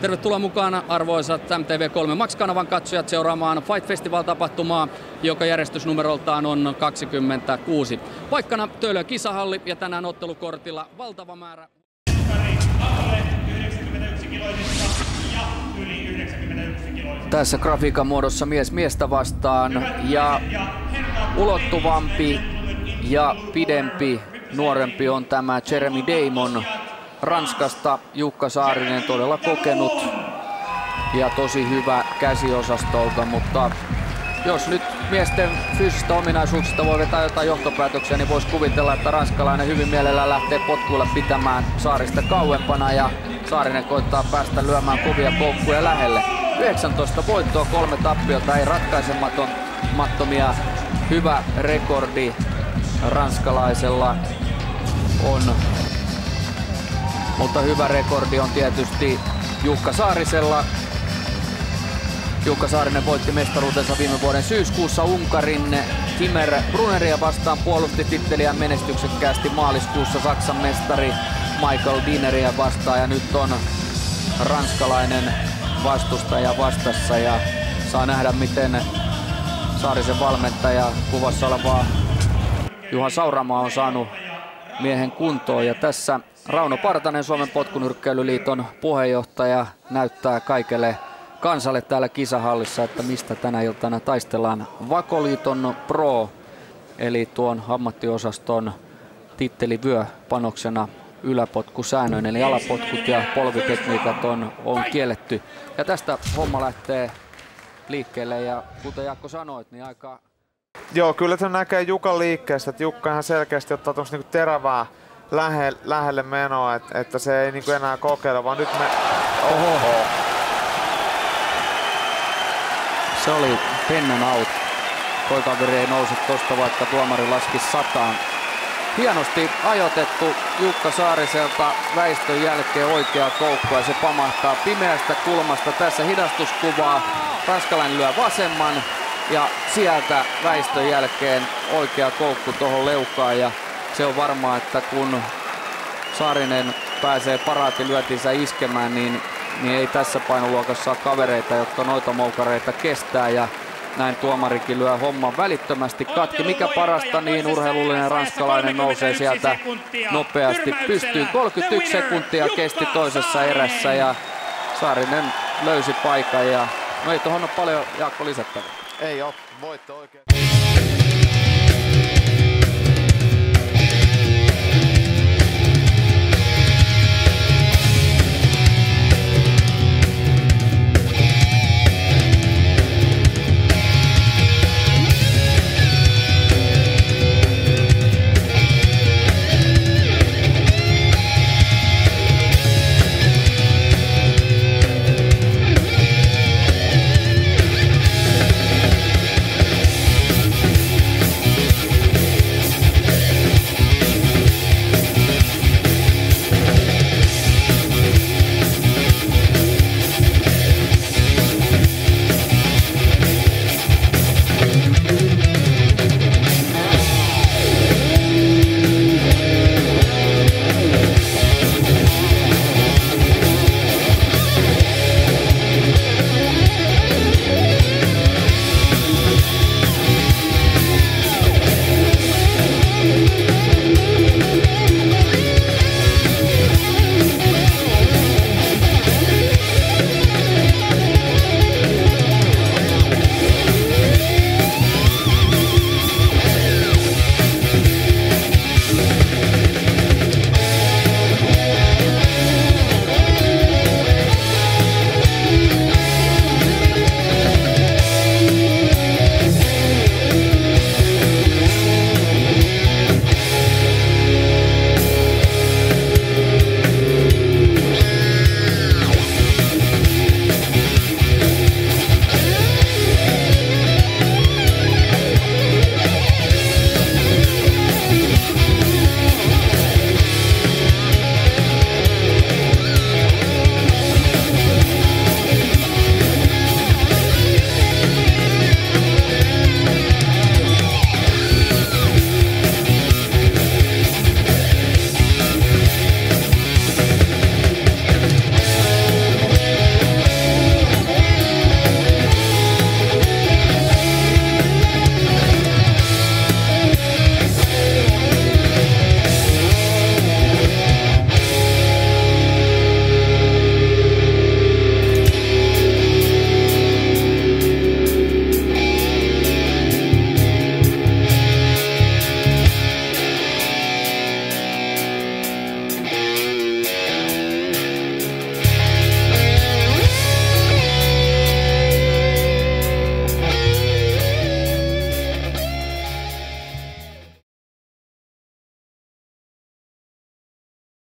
Tervetuloa mukaan arvoisat MTV3 Max-kanavan katsojat seuraamaan Fight Festival-tapahtumaa, joka järjestysnumeroltaan on 26. Paikkana Töölön kisahalli ja tänään ottelukortilla valtava määrä. Tässä grafiikan muodossa mies miestä vastaan ja ulottuvampi ja pidempi, nuorempi on tämä Jeremy Damon Ranskasta. Jukka Saarinen todella kokenut ja tosi hyvä käsiosastolta, mutta jos nyt miesten fyysistä ominaisuuksista voi vetää jotain johtopäätöksiä, niin voisi kuvitella, että ranskalainen hyvin mielellään lähtee potkuilla pitämään Saarista kauempana ja Saarinen koittaa päästä lyömään kovia koukkuja lähelle. 19 voittoa, 3 tappiota, ei ratkaisemattomia. Hyvä rekordi ranskalaisella on, mutta hyvä rekordi on tietysti Jukka Saarisella. Jukka Saarinen voitti mestaruutensa viime vuoden syyskuussa Unkarin Timmer Bruneria vastaan, puolusti titteliä menestyksekkäästi maaliskuussa Saksan mestari Michael Dineria vastaan ja nyt on ranskalainen vastustaja vastassa ja saa nähdä, miten Saarisen valmentaja kuvassa oleva Juha Sauramaa on saanut miehen kuntoon. Ja tässä Rauno Partanen, Suomen potkunyrkkeilyliiton puheenjohtaja, näyttää kaikelle kansalle täällä kisahallissa, että mistä tänä iltana taistellaan. Vakoliiton Pro, eli tuon ammattiosaston tittelivyö panoksena yläpotkusäännöin, eli alapotkut ja polvitekniikat on kielletty. Ja tästä homma lähtee liikkeelle ja kuten Jaakko sanoit, niin aika... Joo, kyllä se näkee Jukan liikkeestä, että Jukka ihan selkeästi ottaa tuossa niinku terävää lähelle menoa, että se ei niinku enää kokeile, vaan nyt me... Oho. Se oli pennen out. Toikaveri ei nouse tosta, vaikka tuomari laski 100. Hienosti ajoitettu Jukka Saariselta väistön jälkeen oikea koukku ja se pamahtaa pimeästä kulmasta. Tässä hidastuskuvaa. Ranskalainen lyö vasemman ja sieltä väistön jälkeen oikea koukku tuohon leukaan. Ja se on varmaa, että kun Saarinen pääsee paraatilyötinsä iskemään, niin ei tässä painoluokassa ole kavereita, jotka noita moukareita kestää. Ja näin tuomarikin lyö homman välittömästi katki. Mikä parasta, niin urheilullinen ranskalainen nousee sieltä nopeasti pystyyn. 31 sekuntia kesti toisessa erässä ja Saarinen löysi paikan. Ja no ei tuohon ole paljon, Jaakko, lisättävää. Ei ole, voitto oikein.